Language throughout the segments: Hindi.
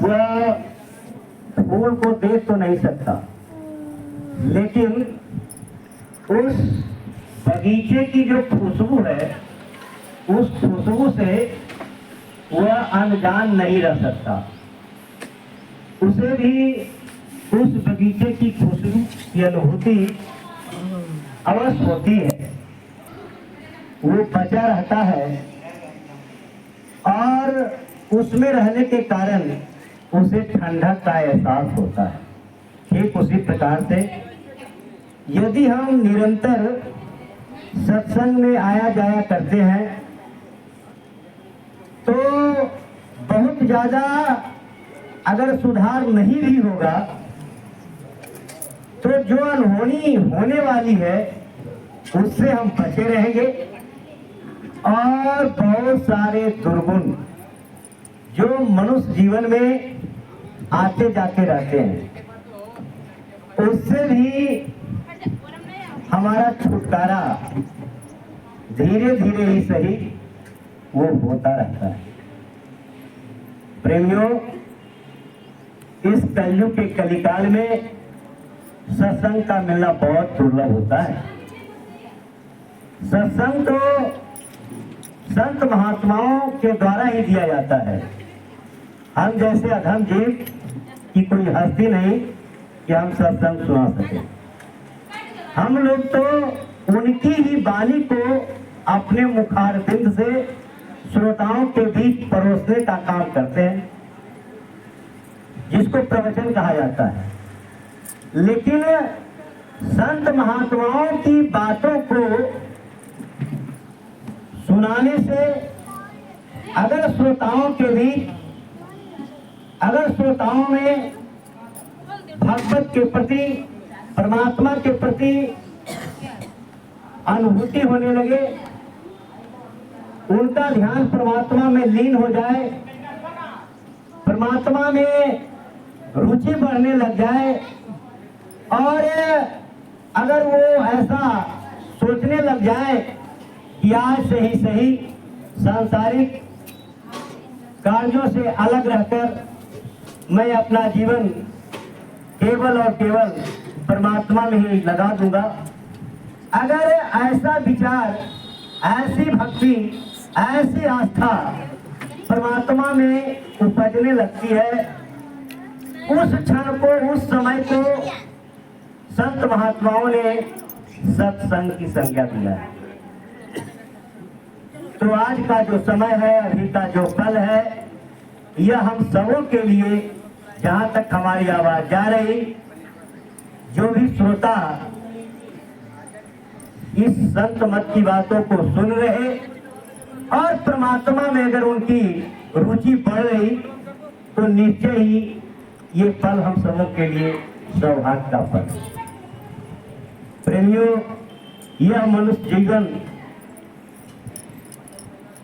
वह फूल को देख तो नहीं सकता, लेकिन उस बगीचे की जो खुशबू है, उस खुशबू से वह अनजान नहीं रह सकता। उसे भी उस बगीचे की खुशबू की अनुभूति अवश्य होती है। वो बचा रहता है और उसमें रहने के कारण उसे ठंडक का एहसास होता है। ठीक उसी प्रकार से यदि हम निरंतर सत्संग में आया जाया करते हैं तो बहुत ज्यादा अगर सुधार नहीं भी होगा तो जो अनहोनी होने वाली है उससे हम बचे रहेंगे और बहुत सारे दुर्गुण जो मनुष्य जीवन में आते जाते रहते हैं उससे भी हमारा छुटकारा धीरे धीरे ही सही वो होता रहता है। प्रेमियों, इस कलयुग के कलिकाल में सत्संग का मिलना बहुत दुर्लभ होता है। सत्संग तो संत महात्माओं के द्वारा ही दिया जाता है। हम जैसे अधम जीव की कोई हस्ती नहीं कि हम सत्संग सुना सके। हम लोग तो उनकी ही वाणी को अपने मुखारबिंद से श्रोताओं के बीच परोसने का काम करते हैं, जिसको प्रवचन कहा जाता है। लेकिन संत महात्माओं की बातों को सुनाने से अगर श्रोताओं में भगवत के प्रति, परमात्मा के प्रति अनुभूति होने लगे, उनका ध्यान परमात्मा में लीन हो जाए, परमात्मा में रुचि बढ़ने लग जाए और अगर वो ऐसा सोचने लग जाए कि आज से ही सही सांसारिक कार्यों से अलग रहकर मैं अपना जीवन केवल और केवल परमात्मा में ही लगा दूंगा, अगर ऐसा विचार, ऐसी भक्ति, ऐसी आस्था परमात्मा में उपजने लगती है, उस क्षण को, उस समय को संत महात्माओं ने सत्संग की संज्ञा दिया है। तो आज का जो समय है, अभी का जो कल है, यह हम सबों के लिए, जहां तक हमारी आवाज जा रही, जो भी श्रोता इस संत मत की बातों को सुन रहे और परमात्मा में अगर उनकी रुचि बढ़ रही तो निश्चय ही ये पल हम सबों के लिए सौभाग्य का पल। प्रेमियों, यह मनुष्य जीवन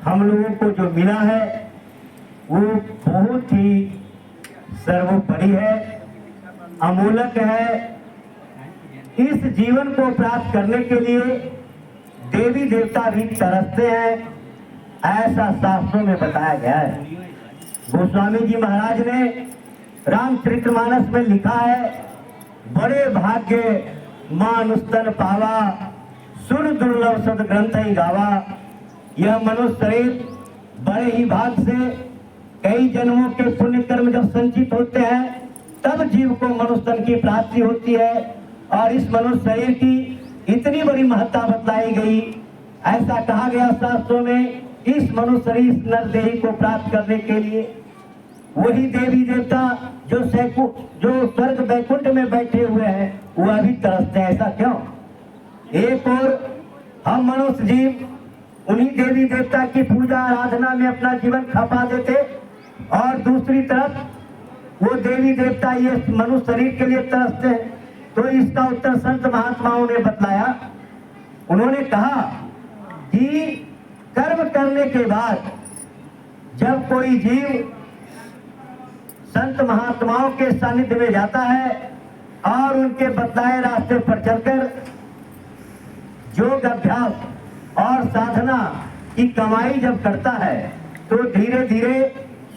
हम लोगों को जो मिला है वो बहुत ही सर्वोपरि है, अमूलक है। इस जीवन को प्राप्त करने के लिए देवी देवता भी तरसते हैं, ऐसा शास्त्रों में बताया गया है। गोस्वामी जी महाराज ने रामचरितमानस में लिखा है, बड़े भाग्य मानुस्तन पावा, सुन दुर्लभ सद ग्रंथ ही गावा। यह मनुष्य शरीर बड़े ही भाग से कई जन्मों के पुण्य कर्म जब संचित होते हैं तब जीव को मनुष्य तन की प्राप्ति होती है। और इस मनुष्य शरीर की इतनी बड़ी महत्ता बतलाई गई, ऐसा कहा गया शास्त्रों में, इस मनुष्य शरीर नरदेही को प्राप्त करने के लिए वही देवी देवता जो स्वर्ग वैकुंठ में बैठे हुए हैं वो अभी तरसते हैं। ऐसा क्यों? एक और हम मनुष्य जीव उन्हीं देवी देवता की पूजा आराधना में अपना जीवन खपा देते और दूसरी तरफ वो देवी देवता ये मनुष्य शरीर के लिए तरसते हैं। तो इसका उत्तर संत महात्माओं ने बतलाया। उन्होंने कहा कि कर्म करने के बाद जब कोई जीव संत महात्माओं के सानिध्य में जाता है और उनके बतलाए रास्ते पर चलकर योग अभ्यास और साधना की कमाई जब करता है तो धीरे धीरे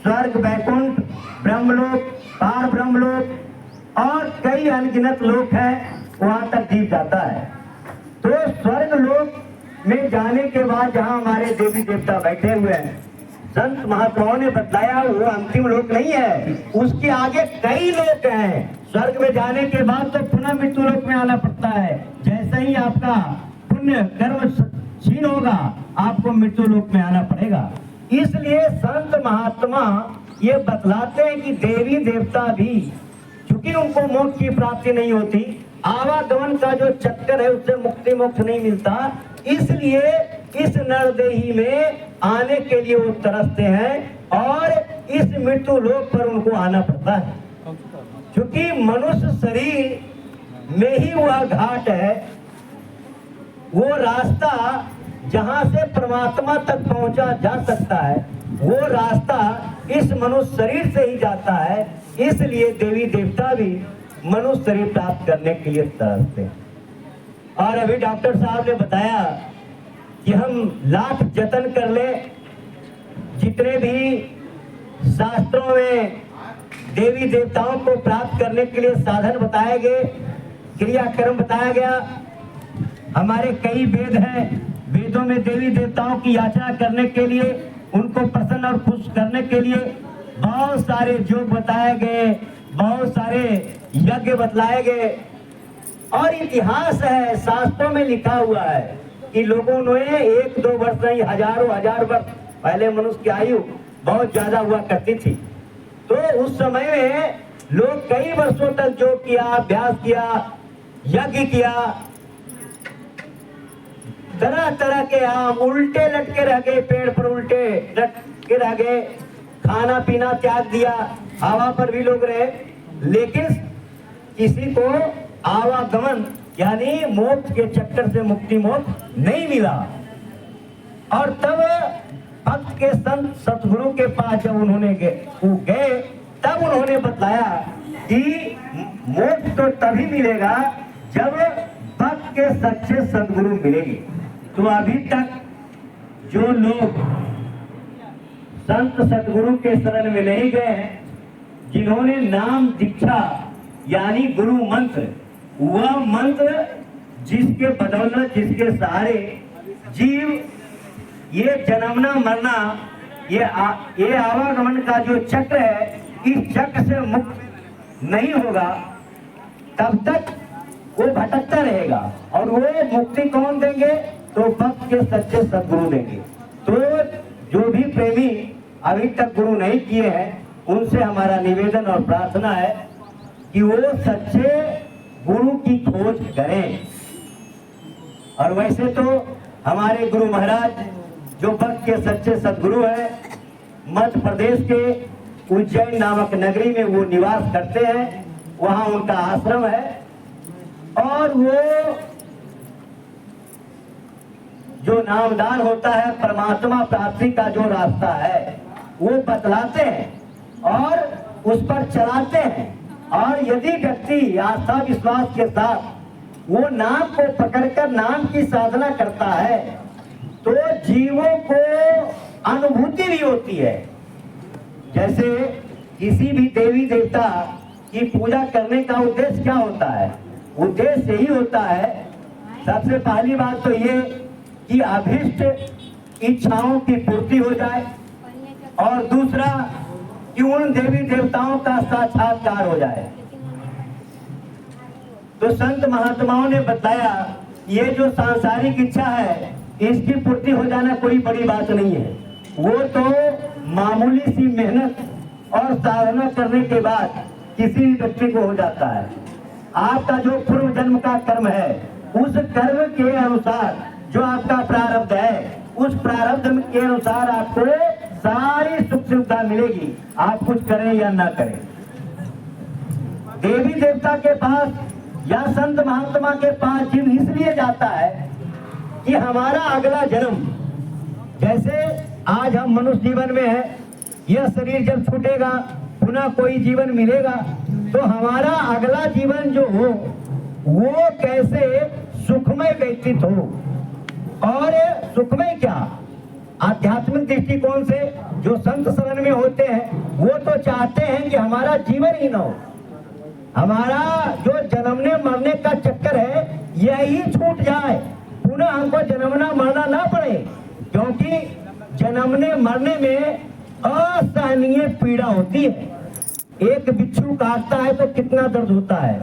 स्वर्ग, वैकुंठ, ब्रह्मलोक, पार ब्रह्मलोक और कई अनगिनत लोक हैं, वहां तक जीव जाता है। तो स्वर्ग लोक में जाने के बाद जहां हमारे देवी देवता बैठे हुए हैं, संत महात्माओं ने बताया वो अंतिम लोक नहीं है, उसके आगे कई लोक हैं। स्वर्ग में जाने के बाद तो पुनः मृत्यु लोक में आना पड़ता है। जैसे ही आपका पुण्य कर्म क्षीण होगा, आपको मृत्यु लोक में आना पड़ेगा। इसलिए संत महात्मा ये बतलाते हैं कि देवी देवता भी, चूंकि उनको मोक्ष की प्राप्ति नहीं होती, आवागमन का जो चक्कर है उससे मुक्ति मोक्ष नहीं मिलता, इसलिए इस नरदेही में आने के लिए वो तरसते हैं और इस मृत्यु लोक पर उनको आना पड़ता है। क्योंकि मनुष्य शरीर में ही वह घाट है, वो रास्ता जहां से परमात्मा तक पहुंचा जा सकता है, वो रास्ता इस मनुष्य शरीर से ही जाता है। इसलिए देवी देवता भी मनुष्य शरीर प्राप्त करने के लिए तरसते हैं। और अभी डॉक्टर साहब ने बताया कि हम लाख जतन कर ले, जितने भी शास्त्रों में देवी देवताओं को प्राप्त करने के लिए साधन बताए गए, क्रियाक्रम बताया गया। हमारे कई वेद हैं, वेदों में देवी देवताओं की याचना करने के लिए, उनको प्रसन्न और खुश करने के लिए बहुत सारे योग बताए गए, बहुत सारे यज्ञ बतलाए गए। और इतिहास है, शास्त्रों में लिखा हुआ है कि लोगों ने 1-2 वर्ष नहीं, हजारों हजार वर्ष पहले मनुष्य की आयु बहुत ज्यादा हुआ करती थी। तो उस समय में लोग कई वर्षों तक योग किया, अभ्यास किया, यज्ञ किया, तरह तरह के आम उल्टे लटके रह गए, पेड़ पर उल्टे लटके रह गए, खाना पीना त्याग दिया, हवा पर भी लोग रहे, लेकिन किसी को आवागमन यानी मोक्ष के चक्कर से मुक्ति मोक्ष नहीं मिला। और तब भक्त के संत सतगुरु के पास जब उन्होंने गए, तब उन्होंने बताया कि मोक्ष तो तभी मिलेगा जब भक्त के सच्चे सतगुरु मिलेंगे। तो अभी तक जो लोग संत सतगुरु के शरण में नहीं गए हैं, जिन्होंने नाम दीक्षा यानी गुरु मंत्र, वह मंत्र जिसके बदौलत, जिसके सहारे जीव ये जन्मना मरना, ये आवागमन का जो चक्र है, इस चक्र से मुक्त नहीं होगा, तब तक वो भटकता रहेगा। और वो मुक्ति कौन देंगे? तो भक्त के सच्चे सद्गुरु देंगे। तो जो भी प्रेमी अभी तक गुरु नहीं किए हैं, उनसे हमारा निवेदन और प्रार्थना है कि वो सच्चे गुरु की खोज करें। और वैसे तो हमारे गुरु महाराज जो भक्त के सच्चे सद्गुरु हैं, मध्य प्रदेश के उज्जैन नामक नगरी में वो निवास करते हैं, वहां उनका आश्रम है। और वो जो नामदान होता है, परमात्मा प्राप्ति का जो रास्ता है, वो बतलाते हैं और उस पर चलाते हैं। और यदि व्यक्ति आस्था विश्वास के साथ वो नाम को पकड़कर नाम की साधना करता है, तो जीवों को अनुभूति भी होती है। जैसे किसी भी देवी देवता की पूजा करने का उद्देश्य क्या होता है? उद्देश्य यही होता है, सबसे पहली बात तो ये कि अभिष्ट इच्छाओं की पूर्ति हो जाए, और दूसरा कि उन देवी देवताओं का साक्षात्कार हो जाए। तो संत महात्माओं ने बताया ये जो सांसारिक इच्छा है, इसकी पूर्ति हो जाना कोई बड़ी बात नहीं है। वो तो मामूली सी मेहनत और साधना करने के बाद किसी भी व्यक्ति को हो जाता है। आपका जो पूर्व जन्म का कर्म है, उस कर्म के अनुसार जो आपका प्रारब्ध है, उस प्रारब्ध के अनुसार आपको सारी सुख सुविधा मिलेगी, आप कुछ करें या ना करें। देवी देवता के पास या संत महात्मा के पास जीव इसलिए जाता है कि हमारा अगला जन्म, जैसे आज हम मनुष्य जीवन में है, यह शरीर जब छूटेगा पुनः कोई जीवन मिलेगा, तो हमारा अगला जीवन जो हो वो कैसे सुखमय व्यतीत हो। और सुखमय क्या, आध्यात्मिक दृष्टिकोण से जो संत शरण में होते हैं वो तो चाहते हैं कि हमारा जीवन ही न हो, हमारा जो जन्मने मरने का चक्कर है यही छूट जाए, पुनः हमको जन्मना मरना ना पड़े, क्योंकि जन्मने मरने में असहनीय पीड़ा होती है। एक बिच्छू काटता है तो कितना दर्द होता है।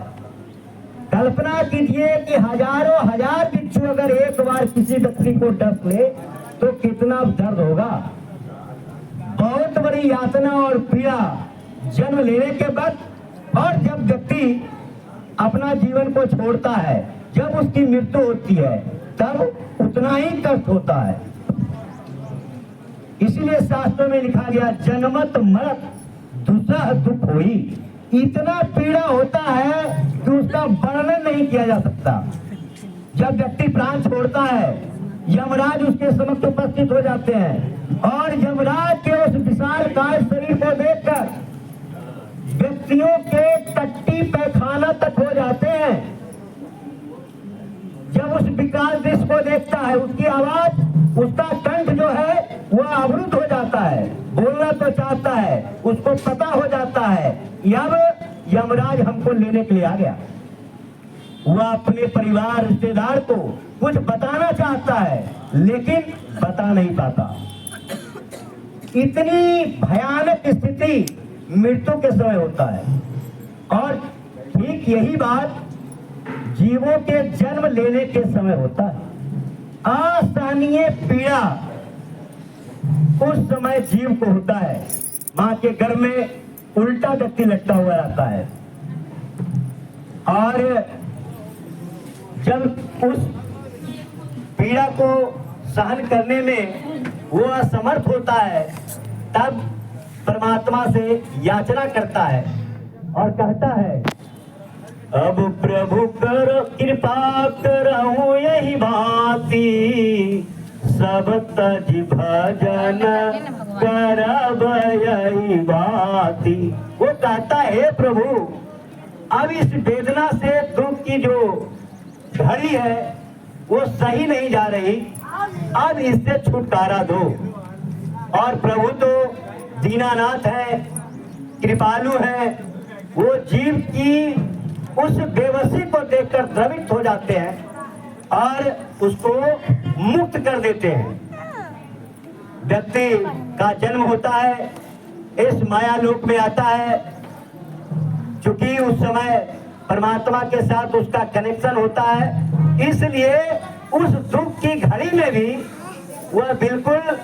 कल्पना कीजिए कि हजारों हजार बिच्छू अगर एक बार किसी व्यक्ति को डस ले तो कितना दर्द होगा। बहुत बड़ी यातना और पीड़ा जन्म लेने के बाद, और जब व्यक्ति अपना जीवन को छोड़ता है, जब उसकी मृत्यु होती है तब उतना ही कष्ट होता है। इसीलिए शास्त्रों में लिखा गया, जन्मत मरत दूसरा दुख होई। इतना पीड़ा होता है कि उसका वर्णन नहीं किया जा सकता। जब व्यक्ति प्राण छोड़ता है, यमराज उसके समक्ष उपस्थित हो जाते हैं और यमराज के उस विशालकाय शरीर को देखकर व्यक्तियों के टट्टी पैखाना तक हो जाते हैं। जब उस विकराल दृश्य को देखता है, उसकी आवाज, उसका कंठ जो है वह अवरुद्ध हो जाता है, बोलना तो चाहता है, उसको पता हो जाता है अब यमराज हमको लेने के लिए आ गया। वह अपने परिवार रिश्तेदार को कुछ बताना चाहता है लेकिन बता नहीं पाता। इतनी भयानक स्थिति मृत्यु के समय होता है। और ठीक यही बात जीवों के जन्म लेने के समय होता है। असहनीय पीड़ा उस समय जीव को होता है। मां के गर्भ में उल्टा व्यक्ति लटका हुआ रहता है और जब उस पीड़ा को सहन करने में वो असमर्थ होता है, तब परमात्मा से याचना करता है और कहता है, अब प्रभु कर कृपा करहूं यही भांति, सब तज भजन करब यही भांति। वो कहता है, प्रभु अब इस वेदना से दुख की जो घड़ी है वो सही नहीं जा रही, अब इससे छुटकारा दो। और प्रभु तो दीनानाथ है, कृपालु है, वो जीव की उस बेबसी को देखकर द्रवित हो जाते हैं और उसको मुक्त कर देते हैं। व्यक्ति का जन्म होता है, इस माया लोक में आता है, चूंकि उस समय परमात्मा के साथ उसका कनेक्शन होता है, इसलिए उस दुख की घड़ी में भी वह बिल्कुल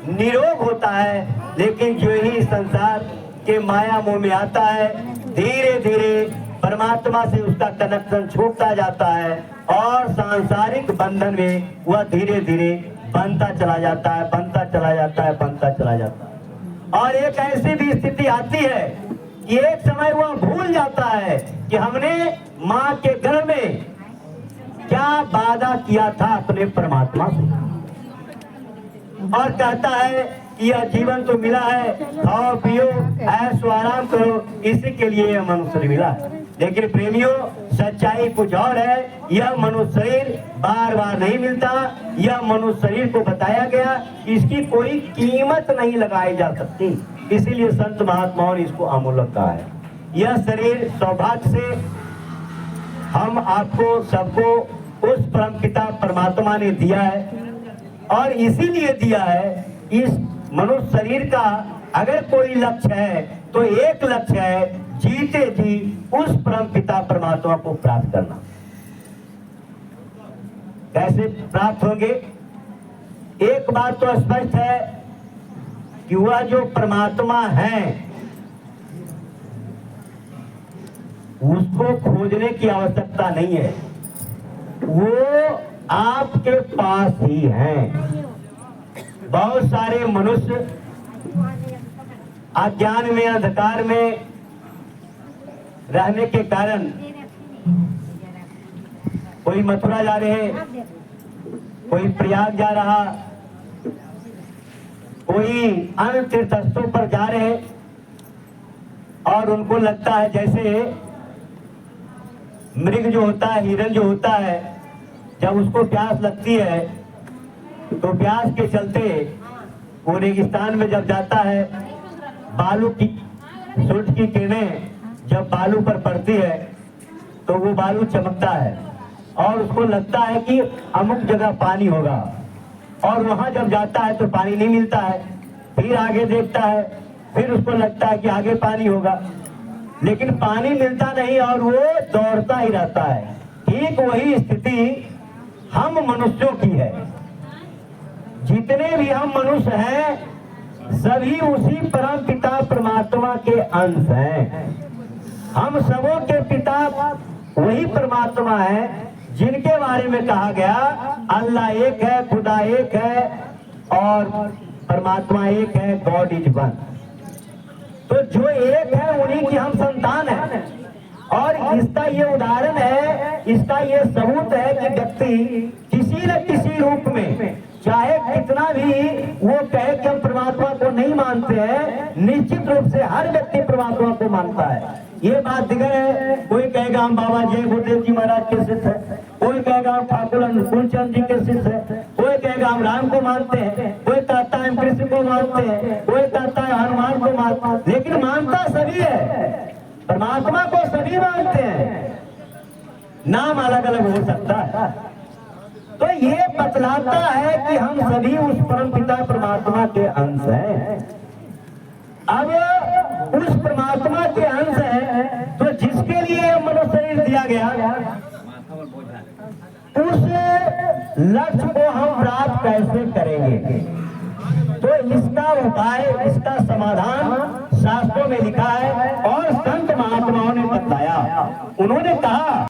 निरोग होता है। लेकिन जो ही संसार के माया मोह में आता है, धीरे धीरे परमात्मा से उसका कनेक्शन छूटता जाता है और सांसारिक बंधन में वह धीरे धीरे बनता चला जाता है, बनता चला जाता है, बनता चला जाता है। और एक ऐसी भी स्थिति आती है कि एक समय वह भूल जाता है कि हमने मां के गर्भ में क्या वादा किया था अपने परमात्मा से, और कहता है कि यह जीवन तो मिला है, खाओ पियो ऐशो आराम करो, इसी के लिए यह मनुष्य मिला है। लेकिन प्रेमियों, सच्चाई कुछ और है। यह मनुष्य शरीर बार बार नहीं मिलता। यह मनुष्य शरीर को बताया गया, इसकी कोई कीमत नहीं लगाई जा सकती, इसीलिए संत महात्माओं ने इसको अमूल्य कहा है। यह शरीर सौभाग्य से हम आपको सबको उस परमपिता परमात्मा ने दिया है, और इसीलिए दिया है, इस मनुष्य शरीर का अगर कोई लक्ष्य है तो एक लक्ष्य है, जीते जी उस परमपिता परमात्मा को प्राप्त करना। कैसे प्राप्त होंगे? एक बात तो स्पष्ट है कि वह जो परमात्मा है उसको खोजने की आवश्यकता नहीं है, वो आपके पास ही है। बहुत सारे मनुष्य अज्ञान में, अंधकार में रहने के कारण कोई मथुरा जा रहे, कोई प्रयाग जा रहा, कोई अन्य तीर्थस्थलों पर जा रहे, और उनको लगता है जैसे मृग जो होता है, हिरण जो होता है, जब उसको प्यास लगती है तो प्यास के चलते वो रेगिस्तान में जब जाता है, बालू की सूरज की किरणें जब बालू पर पड़ती है तो वो बालू चमकता है और उसको लगता है कि अमुक जगह पानी होगा, और वहां जब जाता है तो पानी नहीं मिलता है। फिर आगे देखता है, फिर उसको लगता है कि आगे पानी होगा, लेकिन पानी मिलता नहीं और वो दौड़ता ही रहता है। ठीक वही स्थिति हम मनुष्यों की है। जितने भी हम मनुष्य हैं सभी उसी परम पिता परमात्मा के अंश हैं। हम सबों के पिता वही परमात्मा है जिनके बारे में कहा गया अल्लाह एक है, खुदा एक है और परमात्मा एक है, गॉड इज वन। तो जो एक है उन्हीं की हम संतान है। और इसका ये उदाहरण है, इसका ये सबूत है कि व्यक्ति किसी न किसी रूप में, चाहे कितना भी वो कहे कि हम परमात्मा को नहीं मानते हैं, निश्चित रूप से हर व्यक्ति परमात्मा को मानता है। ये बात दिगर है, कोई कहेगा हम बाबा जय गुरुदेव जी महाराज के शिष्य है, कोई कहेगा हम ठाकुर अनुकूलचंद जी के शिष्य है, कोई कहेगा हम राम को मानते हैं, कोई कहता है हम कृष्ण को मानते हैं, कोई कहता है हनुमान को मानते हैं, लेकिन मानता सभी है, परमात्मा को सभी मानते हैं, नाम अलग अलग हो सकता है। तो ये बतलाता है कि हम सभी उस परम पिता परमात्मा के अंश हैं। अब उस परमात्मा के अंश हैं तो जिसके लिए मनुष्य शरीर दिया गया, उस लक्ष्य को हम प्राप्त कैसे करेंगे? तो इसका उपाय, इसका समाधान शास्त्रों में लिखा है और संत महात्माओं ने बताया। उन्होंने कहा